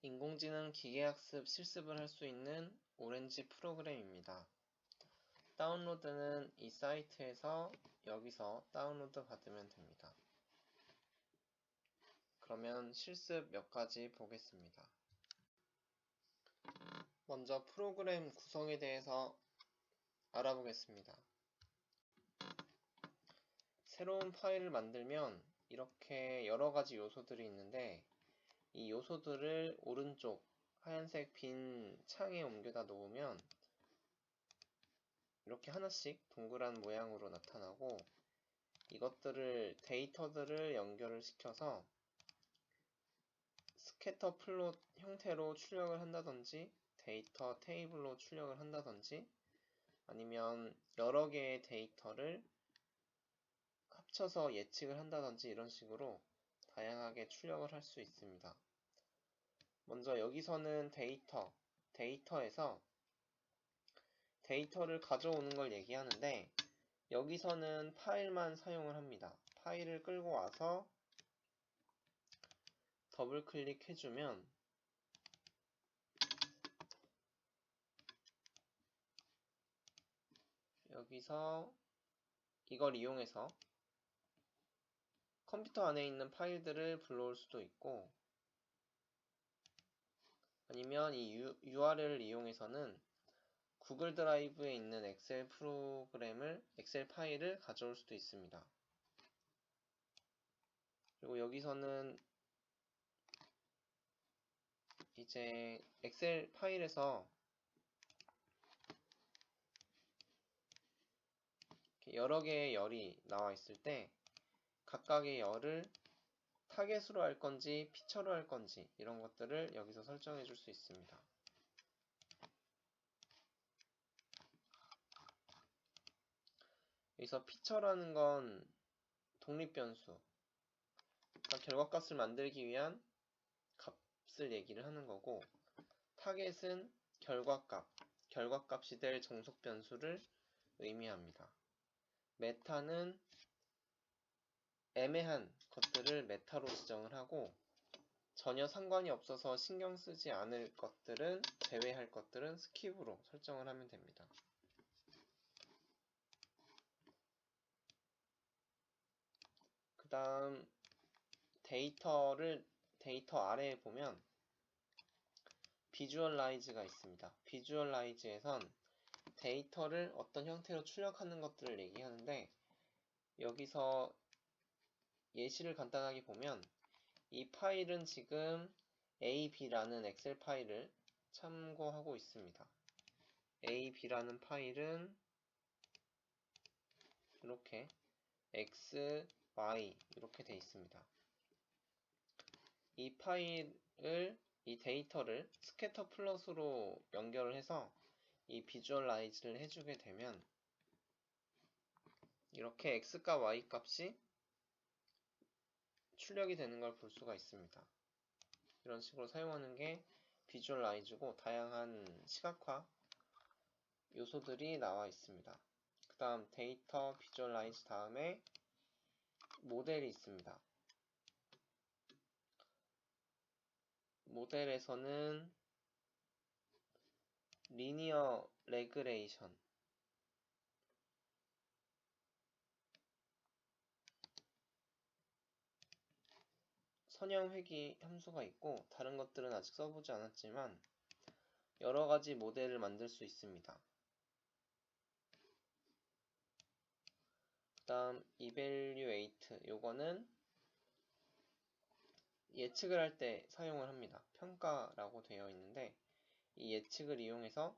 인공지능 기계학습 실습을 할 수 있는 오렌지 프로그램입니다. 다운로드는 이 사이트에서 여기서 다운로드 받으면 됩니다. 그러면 실습 몇 가지 보겠습니다. 먼저 프로그램 구성에 대해서 알아보겠습니다. 새로운 파일을 만들면 이렇게 여러 가지 요소들이 있는데 이 요소들을 오른쪽 하얀색 빈 창에 옮겨다 놓으면 이렇게 하나씩 동그란 모양으로 나타나고 이것들을 데이터들을 연결을 시켜서 스캐터 플롯 형태로 출력을 한다든지 데이터 테이블로 출력을 한다든지 아니면 여러 개의 데이터를 합쳐서 예측을 한다든지 이런 식으로 다양하게 출력을 할 수 있습니다. 먼저 여기서는 데이터에서 데이터를 가져오는 걸 얘기하는데 여기서는 파일만 사용을 합니다. 파일을 끌고 와서 더블 클릭해주면 여기서 이걸 이용해서 컴퓨터 안에 있는 파일들을 불러올 수도 있고 아니면 이 URL을 이용해서는 구글 드라이브에 있는 엑셀 파일을 가져올 수도 있습니다. 그리고 여기서는 이제 엑셀 파일에서 여러 개의 열이 나와 있을 때 각각의 열을 타겟으로 할 건지 피처로 할 건지 이런 것들을 여기서 설정해 줄 수 있습니다. 여기서 피처라는 건 독립변수, 그러니까 결과값을 만들기 위한 값을 얘기를 하는 거고 타겟은 결과값이 될 정속변수를 의미합니다. 메타는 애매한 것들을 메타로 지정을 하고 전혀 상관이 없어서 신경 쓰지 않을 것들은 제외할 것들은 스킵으로 설정을 하면 됩니다. 그 다음 데이터 아래에 보면 비주얼라이즈가 있습니다. 비주얼라이즈에선 데이터를 어떤 형태로 출력하는 것들을 얘기하는데 여기서 예시를 간단하게 보면 이 파일은 지금 AB라는 엑셀 파일을 참고하고 있습니다. AB라는 파일은 이렇게 X, Y 이렇게 되어 있습니다. 이 데이터를 스캐터 플롯으로 연결을 해서 이 비주얼라이즈를 해주게 되면 이렇게 X값, Y값이 출력이 되는 걸 볼 수가 있습니다. 이런 식으로 사용하는 게 비주얼라이즈고 다양한 시각화 요소들이 나와 있습니다. 그 다음 데이터 비주얼라이즈 다음에 모델이 있습니다. 모델에서는 리니어 레그레이션 선형 회귀 함수가 있고 다른 것들은 아직 써보지 않았지만 여러가지 모델을 만들 수 있습니다. 그 다음 evaluate 요거는 예측을 할 때 사용을 합니다. 평가라고 되어 있는데 이 예측을 이용해서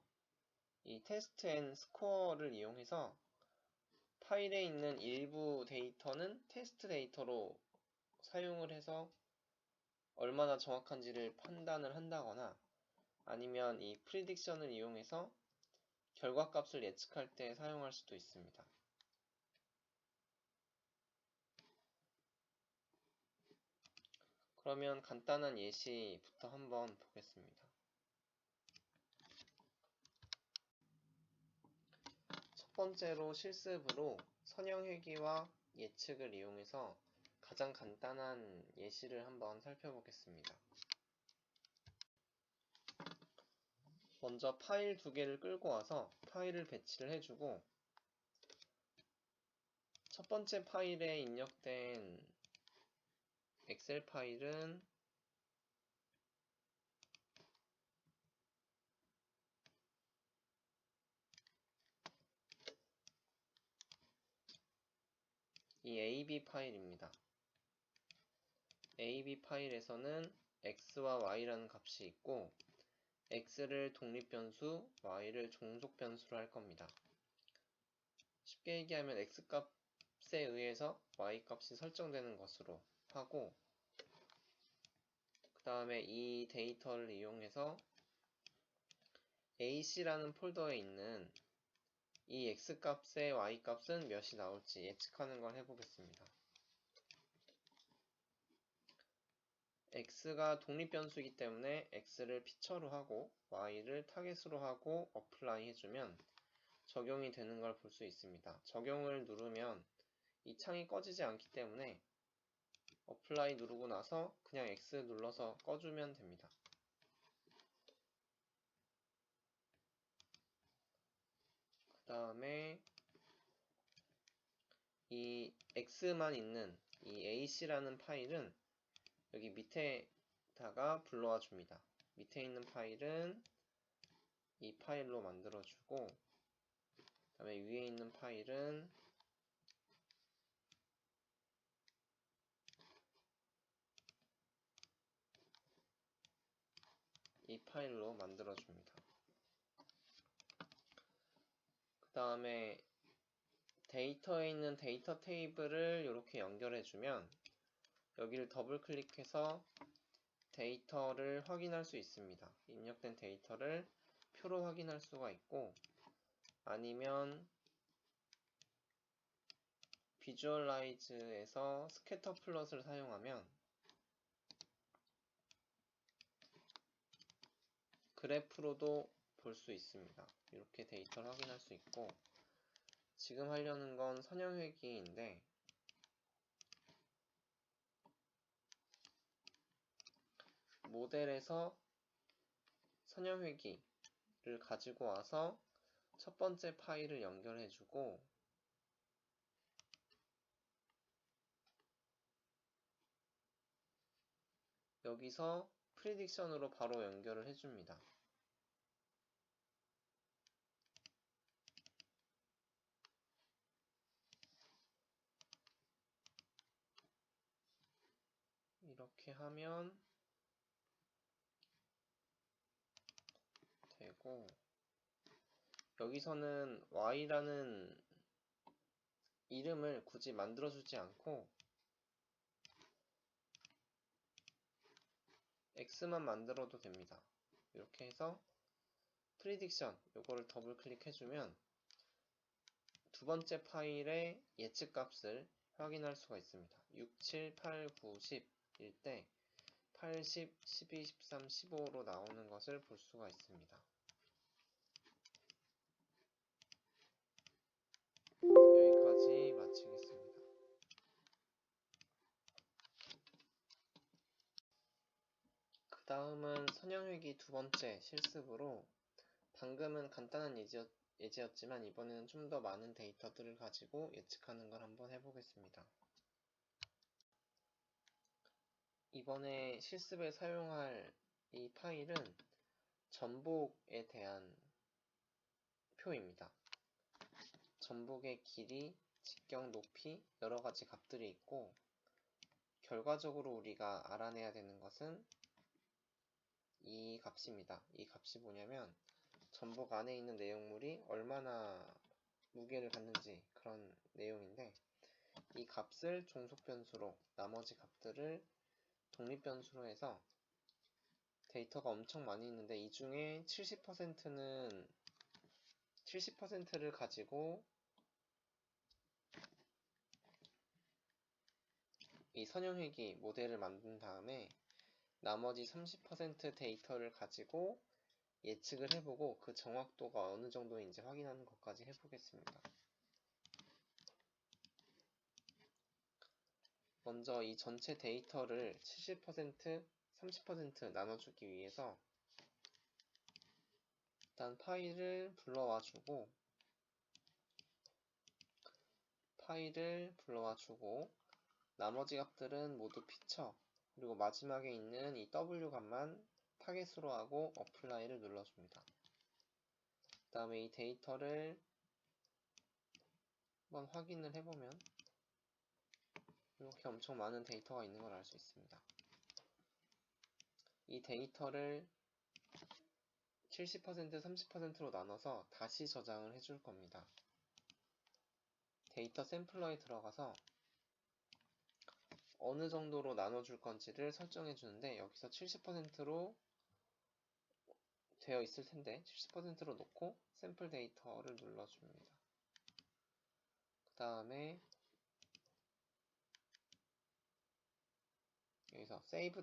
이 테스트 앤 스코어를 이용해서 파일에 있는 일부 데이터는 테스트 데이터로 사용을 해서 얼마나 정확한지를 판단을 한다거나 아니면 이 프리딕션을 이용해서 결과값을 예측할 때 사용할 수도 있습니다. 그러면 간단한 예시부터 한번 보겠습니다. 첫 번째로 실습으로 선형회귀와 예측을 이용해서 가장 간단한 예시를 한번 살펴보겠습니다. 먼저 파일 두 개를 끌고 와서 파일을 배치를 해주고, 첫 번째 파일에 입력된 엑셀 파일은 이 AB 파일입니다. AB 파일에서는 x와 y라는 값이 있고, x를 독립변수, y를 종속변수로 할 겁니다. 쉽게 얘기하면 x값에 의해서 y값이 설정되는 것으로 하고, 그 다음에 이 데이터를 이용해서 ac라는 폴더에 있는 이 x값의 y값은 몇이 나올지 예측하는 걸 해보겠습니다. x가 독립변수이기 때문에 x를 피처로 하고 y를 타겟으로 하고 어플라이 해주면 적용이 되는 걸 볼 수 있습니다. 적용을 누르면 이 창이 꺼지지 않기 때문에 어플라이 누르고 나서 그냥 X 눌러서 꺼주면 됩니다. 그 다음에 이 X만 있는 이 AC라는 파일은 여기 밑에다가 불러와 줍니다. 밑에 있는 파일은 이 파일로 만들어주고, 그 다음에 위에 있는 파일은 이 파일로 만들어줍니다. 그 다음에 데이터에 있는 데이터 테이블을 이렇게 연결해주면 여기를 더블 클릭해서 데이터를 확인할 수 있습니다. 입력된 데이터를 표로 확인할 수가 있고, 아니면 비주얼라이즈에서 스캐터 플롯을 사용하면 그래프로도 볼 수 있습니다. 이렇게 데이터를 확인할 수 있고, 지금 하려는 건 선형회귀인데 모델에서 선형회귀를 가지고 와서 첫 번째 파일을 연결해주고, 여기서 프리딕션으로 바로 연결을 해줍니다. 이렇게 하면 되고, 여기서는 y라는 이름을 굳이 만들어주지 않고 x만 만들어도 됩니다. 이렇게 해서 프리딕션 요거를 더블 클릭해주면 두 번째 파일의 예측값을 확인할 수가 있습니다. 6, 7, 8, 9, 10일 때 80, 12, 13, 15로 나오는 것을 볼 수가 있습니다. 여기까지 마치겠습니다. 그 다음은 선형회귀 두 번째 실습으로, 방금은 간단한 예제였지만 이번에는 좀 더 많은 데이터들을 가지고 예측하는 걸 한번 해보겠습니다. 이번에 실습에 사용할 이 파일은 전복에 대한 표입니다. 전복의 길이, 직경, 높이 여러가지 값들이 있고, 결과적으로 우리가 알아내야 되는 것은 이 값입니다. 이 값이 뭐냐면 전복 안에 있는 내용물이 얼마나 무게를 갖는지 그런 내용인데, 이 값을 종속변수로, 나머지 값들을 독립변수로 해서 데이터가 엄청 많이 있는데 이 중에 70%를 가지고 이 선형회귀 모델을 만든 다음에 나머지 30% 데이터를 가지고 예측을 해보고 그 정확도가 어느 정도인지 확인하는 것까지 해보겠습니다. 먼저 이 전체 데이터를 70%, 30% 나눠주기 위해서 일단 파일을 불러와 주고 나머지 값들은 모두 피처, 그리고 마지막에 있는 이 W 값만 타겟으로 하고 어플라이를 눌러줍니다. 그 다음에 이 데이터를 한번 확인을 해보면 이렇게 엄청 많은 데이터가 있는 걸 알 수 있습니다. 이 데이터를 70%, 30%로 나눠서 다시 저장을 해줄 겁니다. 데이터 샘플러에 들어가서 어느 정도로 나눠줄 건지를 설정해 주는데, 여기서 70%로 되어 있을 텐데 70%로 놓고 샘플 데이터를 눌러줍니다. 그 다음에 여기서 세이브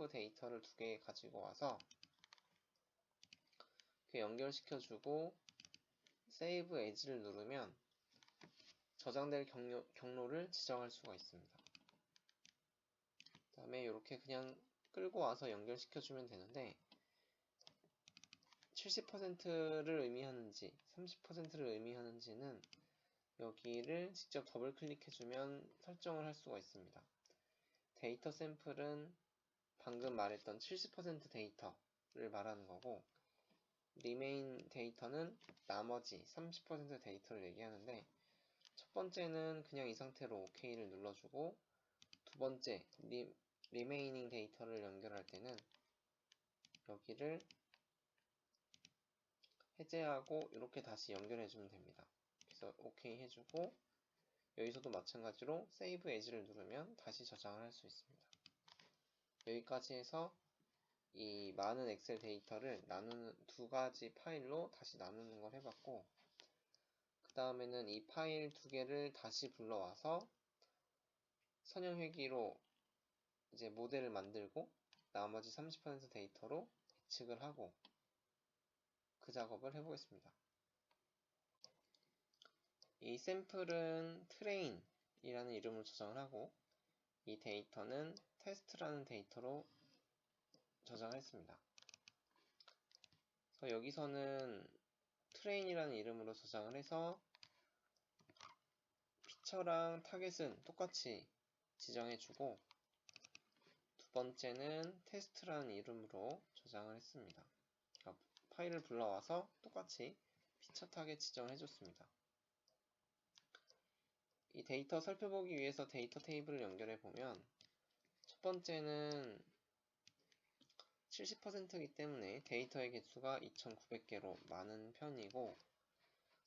데이터를 두 개 가지고 와서 이렇게 연결시켜주고 세이브 에즈를 누르면 저장될 경로를 지정할 수가 있습니다. 그 다음에 이렇게 그냥 끌고 와서 연결시켜주면 되는데, 70%를 의미하는지 30%를 의미하는지는 여기를 직접 더블 클릭해주면 설정을 할 수가 있습니다. 데이터 샘플은 방금 말했던 70% 데이터를 말하는 거고, 리메인 데이터는 나머지 30% 데이터를 얘기하는데, 첫 번째는 그냥 이 상태로 OK를 눌러주고, 두 번째 리메이닝 데이터를 연결할 때는 여기를 해제하고 이렇게 다시 연결해주면 됩니다. 그래서 OK 해주고, 여기서도 마찬가지로 세이브 에즈를 누르면 다시 저장을 할 수 있습니다. 여기까지 해서 이 많은 엑셀 데이터를 나누는 두 가지 파일로 다시 나누는 걸 해봤고, 그 다음에는 이 파일 두 개를 다시 불러와서 선형회기로 이제 모델을 만들고 나머지 30% 데이터로 예측을 하고 그 작업을 해보겠습니다. 이 샘플은 트레인이라는 이름으로 저장을 하고, 이 데이터는 테스트라는 데이터로 저장했습니다. 그래서 여기서는 트레인이라는 이름으로 저장을 해서 피처랑 타겟은 똑같이 지정해주고, 두 번째는 테스트라는 이름으로 저장을 했습니다. 그러니까 파일을 불러와서 똑같이 피처 타겟 지정을 해줬습니다. 이 데이터 살펴보기 위해서 데이터 테이블을 연결해 보면, 첫 번째는 70%이기 때문에 데이터의 개수가 2900개로 많은 편이고,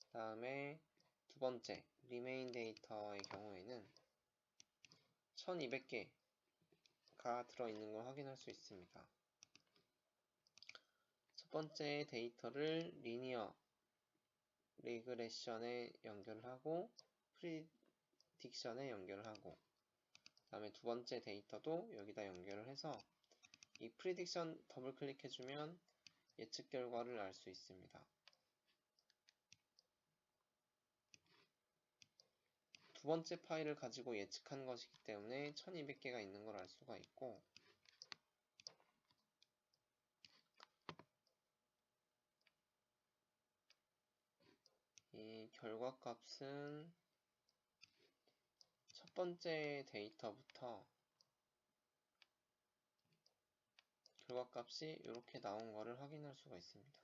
그 다음에 두 번째 리메인 데이터의 경우에는 1200개가 들어있는 걸 확인할 수 있습니다. 첫 번째 데이터를 리니어 리그레션에 연결을 하고 프리딕션에 연결을 하고, 그 다음에 두 번째 데이터도 여기다 연결을 해서 이 프리딕션 더블 클릭해주면 예측 결과를 알 수 있습니다. 두 번째 파일을 가지고 예측한 것이기 때문에 1200개가 있는 걸 알 수가 있고, 이 결과값은 첫 번째 데이터부터 결과값이 이렇게 나온 거를 확인할 수가 있습니다.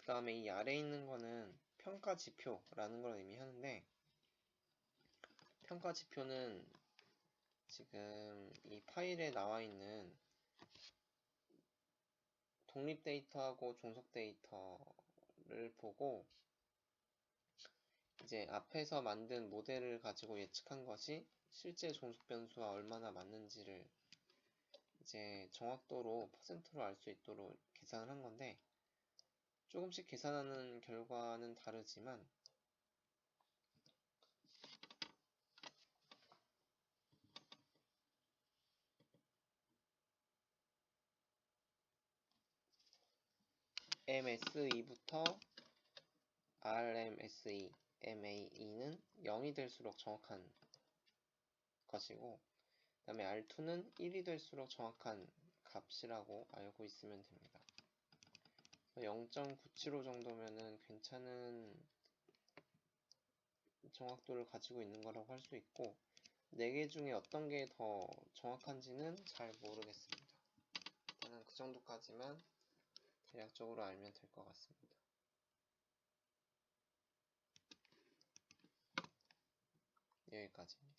그 다음에 이 아래에 있는 거는 평가 지표라는 걸 의미하는데, 평가 지표는 지금 이 파일에 나와 있는 독립 데이터하고 종속 데이터를 보고 이제 앞에서 만든 모델을 가지고 예측한 것이 실제 종속 변수와 얼마나 맞는지를 이제 정확도로 퍼센트로 알 수 있도록 계산을 한 건데, 조금씩 계산하는 결과는 다르지만 MSE부터 RMSE, MAE는 0이 될수록 정확한 것이고, 다음에 R2는 1이 될수록 정확한 값이라고 알고 있으면 됩니다. 0.975 정도면은 괜찮은 정확도를 가지고 있는 거라고 할 수 있고, 4개 중에 어떤 게 더 정확한지는 잘 모르겠습니다. 일단은 그 정도까지만 대략적으로 알면 될 것 같습니다. 여기까지입니다.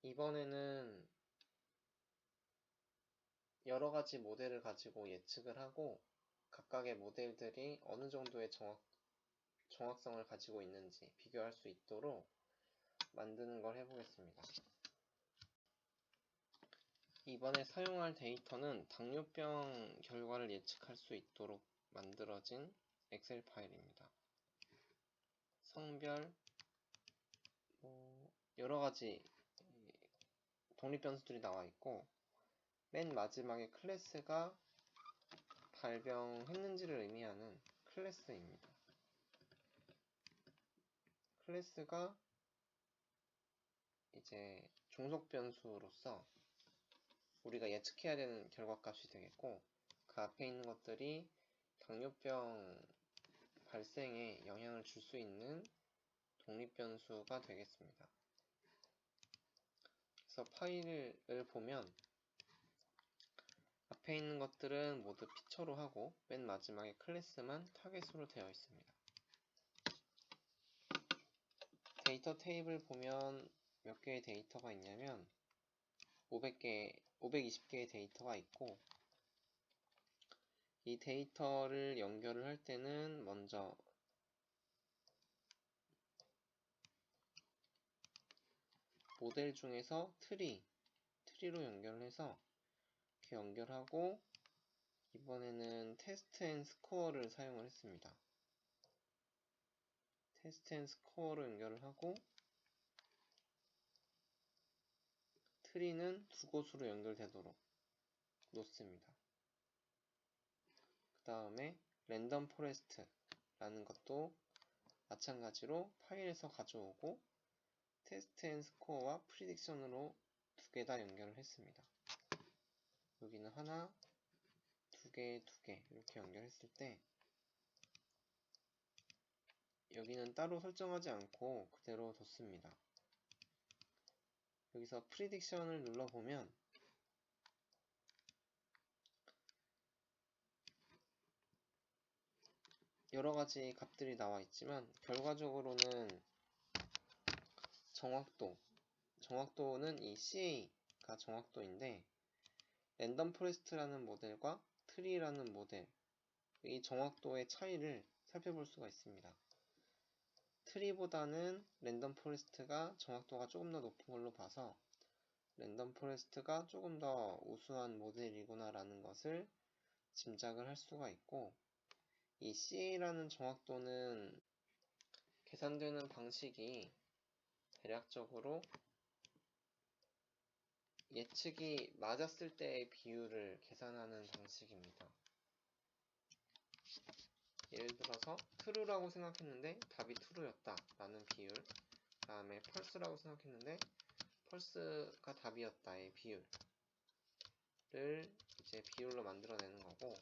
이번에는 여러 가지 모델을 가지고 예측을 하고 각각의 모델들이 어느 정도의 정확성을 가지고 있는지 비교할 수 있도록 만드는 걸 해보겠습니다. 이번에 사용할 데이터는 당뇨병 결과를 예측할 수 있도록 만들어진 엑셀 파일입니다. 성별, 여러 가지 독립변수들이 나와 있고, 맨 마지막에 클래스가 발병했는지를 의미하는 클래스입니다. 클래스가 이제 종속 변수로서 우리가 예측해야 되는 결과값이 되겠고, 그 앞에 있는 것들이 당뇨병 발생에 영향을 줄 수 있는 독립변수가 되겠습니다. 그래서 파일을 보면 앞에 있는 것들은 모두 피처로 하고 맨 마지막에 클래스만 타겟으로 되어 있습니다. 데이터 테이블 보면 몇 개의 데이터가 있냐면 520개의 데이터가 있고, 이 데이터를 연결을 할 때는 먼저 모델 중에서 트리로 연결을 해서 이렇게 연결하고, 이번에는 테스트 앤 스코어를 사용을 했습니다. 테스트 앤 스코어로 연결을 하고, 트리는 두 곳으로 연결되도록 놓습니다. 그 다음에 랜덤 포레스트라는 것도 마찬가지로 파일에서 가져오고 테스트 앤 스코어와 프리딕션으로 두 개 다 연결을 했습니다. 여기는 하나, 두 개 이렇게 연결했을 때 여기는 따로 설정하지 않고 그대로 뒀습니다. 여기서 프리딕션을 눌러보면 여러가지 값들이 나와 있지만 결과적으로는 정확도는 이 CA가 정확도인데, 랜덤 포레스트라는 모델과 트리라는 모델, 이 정확도의 차이를 살펴볼 수가 있습니다. 트리보다는 랜덤 포레스트가 정확도가 조금 더 높은 걸로 봐서 랜덤 포레스트가 조금 더 우수한 모델이구나 라는 것을 짐작을 할 수가 있고, 이 CA라는 정확도는 계산되는 방식이 대략적으로 예측이 맞았을 때의 비율을 계산하는 방식입니다. 예를 들어서 true라고 생각했는데 답이 true였다 라는 비율, 그 다음에 false라고 생각했는데 false가 답이었다의 비율을 이제 비율로 만들어내는 거고,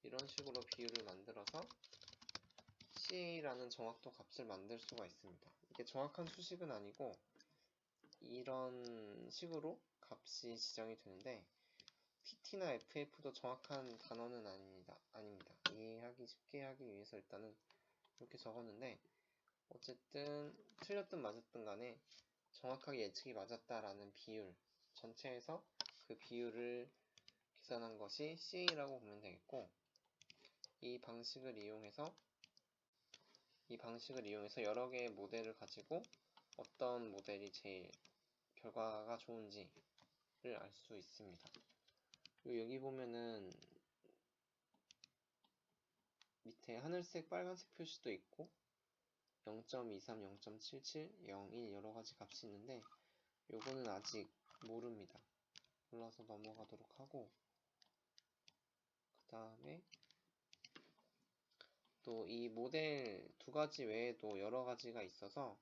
이런 식으로 비율을 만들어서 CA라는 정확도 값을 만들 수가 있습니다. 이게 정확한 수식은 아니고 이런 식으로 값이 지정이 되는데, TT나 FF도 정확한 단어는 아닙니다. 이해하기 쉽게 하기 위해서 일단은 이렇게 적었는데, 어쨌든 틀렸든 맞았든 간에 정확하게 예측이 맞았다라는 비율, 전체에서 그 비율을 계산한 것이 CA라고 보면 되겠고, 이 방식을 이용해서 여러 개의 모델을 가지고 어떤 모델이 제일 결과가 좋은지를 알 수 있습니다. 그리고 여기 보면은 밑에 하늘색, 빨간색 표시도 있고 0.23, 0.77, 0.1 여러가지 값이 있는데 요거는 아직 모릅니다. 몰라서 넘어가도록 하고, 그 다음에 또 이 모델 두 가지 외에도 여러 가지가 있어서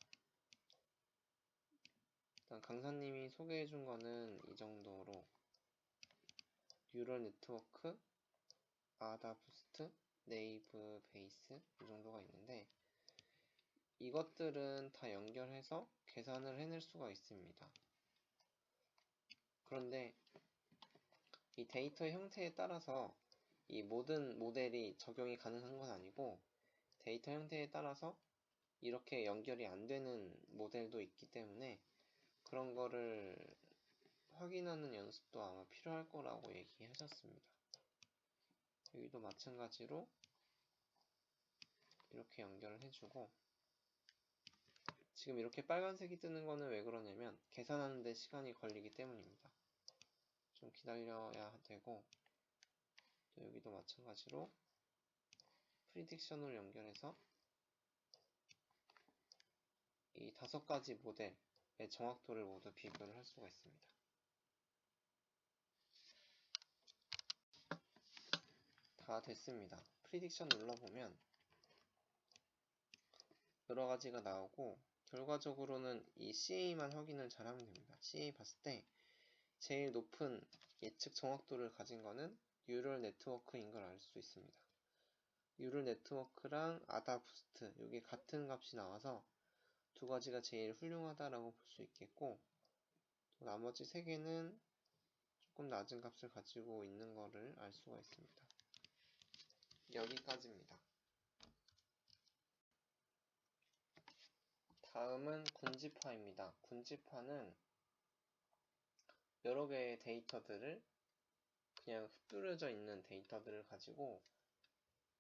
일단 강사님이 소개해 준 거는 이 정도로 뉴럴 네트워크, 아다 부스트, 네이브 베이스 이 정도가 있는데 이것들은 다 연결해서 계산을 해낼 수가 있습니다. 그런데 이 데이터 형태에 따라서 이 모든 모델이 적용이 가능한 건 아니고 데이터 형태에 따라서 이렇게 연결이 안 되는 모델도 있기 때문에 그런 거를 확인하는 연습도 아마 필요할 거라고 얘기하셨습니다. 여기도 마찬가지로 이렇게 연결을 해주고 지금 이렇게 빨간색이 뜨는 거는 왜 그러냐면 계산하는 데 시간이 걸리기 때문입니다. 좀 기다려야 되고 또 여기도 마찬가지로 프리딕션을 연결해서 이 5가지 모델의 정확도를 모두 비교를 할 수가 있습니다. 다 됐습니다. 프리딕션 눌러보면 여러 가지가 나오고 결과적으로는 이 CA만 확인을 잘 하면 됩니다. CA 봤을 때 제일 높은 예측 정확도를 가진 거는 뉴럴 네트워크인 걸 알 수 있습니다. 뉴럴 네트워크랑 아다 부스트 이게 같은 값이 나와서 두 가지가 제일 훌륭하다라고 볼 수 있겠고 또 나머지 세 개는 조금 낮은 값을 가지고 있는 거를 알 수가 있습니다. 여기까지입니다. 다음은 군집화입니다. 군집화는 여러 개의 데이터들을 그냥 흩뿌려져 있는 데이터들을 가지고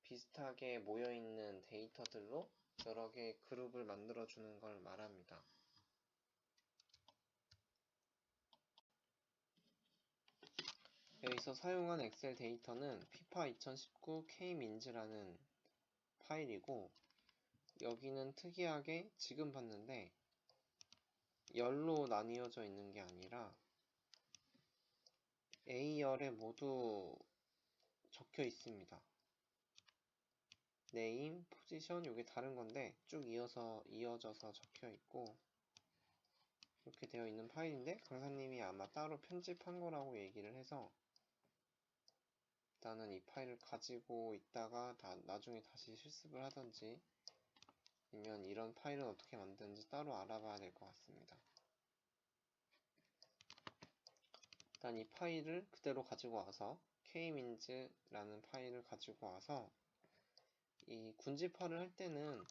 비슷하게 모여있는 데이터들로 여러 개의 그룹을 만들어주는 걸 말합니다. 여기서 사용한 엑셀 데이터는 피파 2019 K민즈라는 파일이고 여기는 특이하게 지금 봤는데 열로 나뉘어져 있는 게 아니라 A열에 모두 적혀 있습니다. 네임, 포지션 이게 다른 건데 쭉 이어져서 적혀 있고 이렇게 되어 있는 파일인데 강사님이 아마 따로 편집한 거라고 얘기를 해서 일단은 이 파일을 가지고 있다가 나중에 다시 실습을 하던지 아니면 이런 파일은 어떻게 만드는지 따로 알아봐야 될 것 같습니다. 일단 이 파일을 그대로 가지고 와서 kmin즈라는 파일을 가지고 와서 이 군집화를 할 때는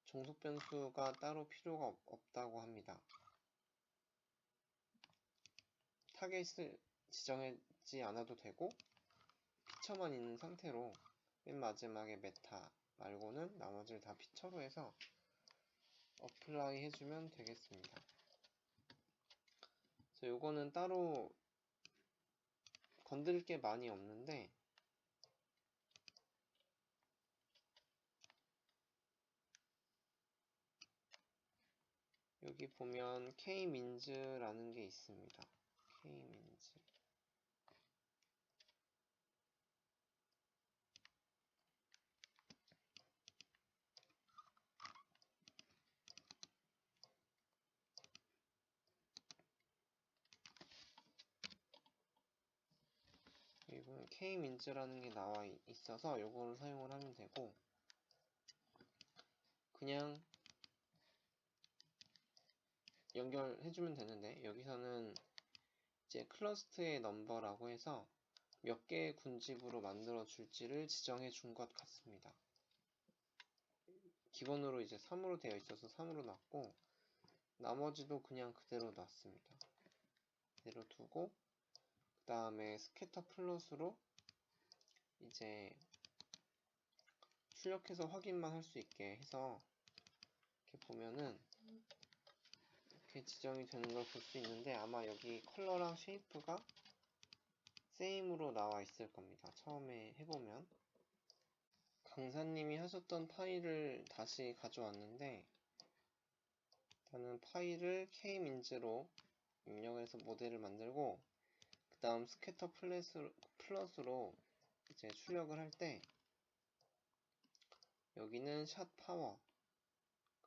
종속 변수가 따로 필요가 없다고 합니다. 타겟을 지정하지 않아도 되고 피처만 있는 상태로 맨 마지막에 메타 말고는 나머지를 다 피처로 해서 어플라이 해주면 되겠습니다. 그래서 요거는 따로 건드릴 게 많이 없는데 여기 보면 kmin즈라는 게 있습니다. kmin즈 이건 kmin즈라는 게 나와 있어서 요거를 사용을 하면 되고 그냥 연결해주면 되는데 여기서는 이제 클러스트의 넘버라고 해서 몇 개의 군집으로 만들어 줄지를 지정해 준 것 같습니다. 기본으로 이제 3으로 되어 있어서 3으로 놨고 나머지도 그냥 그대로 놨습니다. 그대로 두고 그 다음에 스캐터 플롯으로 이제 출력해서 확인만 할 수 있게 해서 이렇게 보면은 이렇게 지정이 되는 걸 볼 수 있는데 아마 여기 컬러랑 쉐이프가 세임으로 나와 있을 겁니다. 처음에 해보면 강사님이 하셨던 파일을 다시 가져왔는데 일단은 파일을 kmin즈로 입력해서 모델을 만들고 그 다음 스캐터 플롯으로 이제 출력을 할 때 여기는 샷 파워,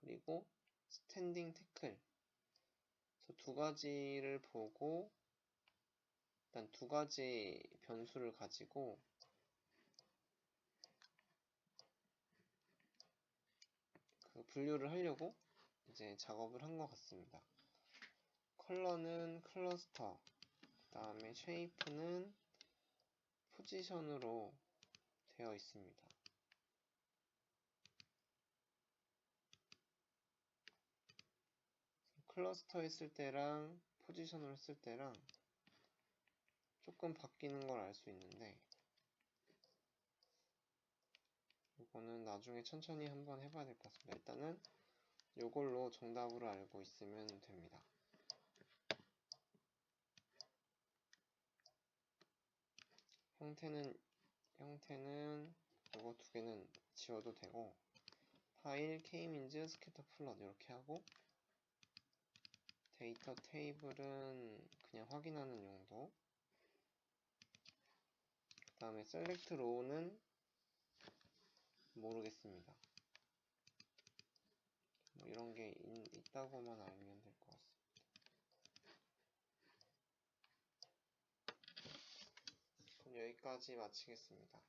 그리고 스탠딩 태클. 그래서 두 가지를 보고 일단 두 가지 변수를 가지고 그 분류를 하려고 이제 작업을 한 것 같습니다. 컬러는 클러스터, 그 다음에 쉐이프는 포지션으로 되어 있습니다. 클러스터 했을 때랑 포지션으로 했을 때랑 조금 바뀌는 걸 알 수 있는데 이거는 나중에 천천히 한번 해봐야 될 것 같습니다. 일단은 이걸로 정답으로 알고 있으면 됩니다. 형태는 이거 두 개는 지워도 되고, 파일, kmeans, 스캐터 플롯 이렇게 하고, 데이터 테이블은 그냥 확인하는 용도, 그 다음에 select row는 모르겠습니다. 뭐 이런 게 있다고만 알면 될 것 같습니다. 그럼 여기까지 마치겠습니다.